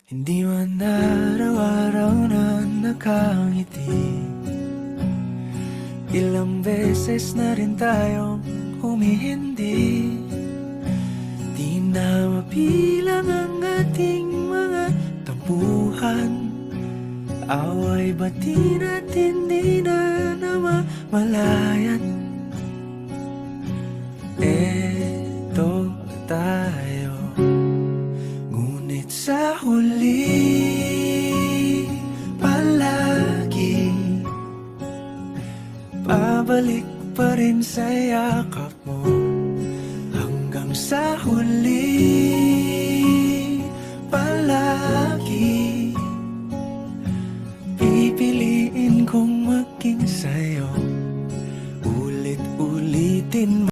Hindi man araw-araw na nakangiti. Ilang beses na rin tayong humihindi. Di na mapilang ang ating mga tampuhan. Away bati natin di na namamalayan.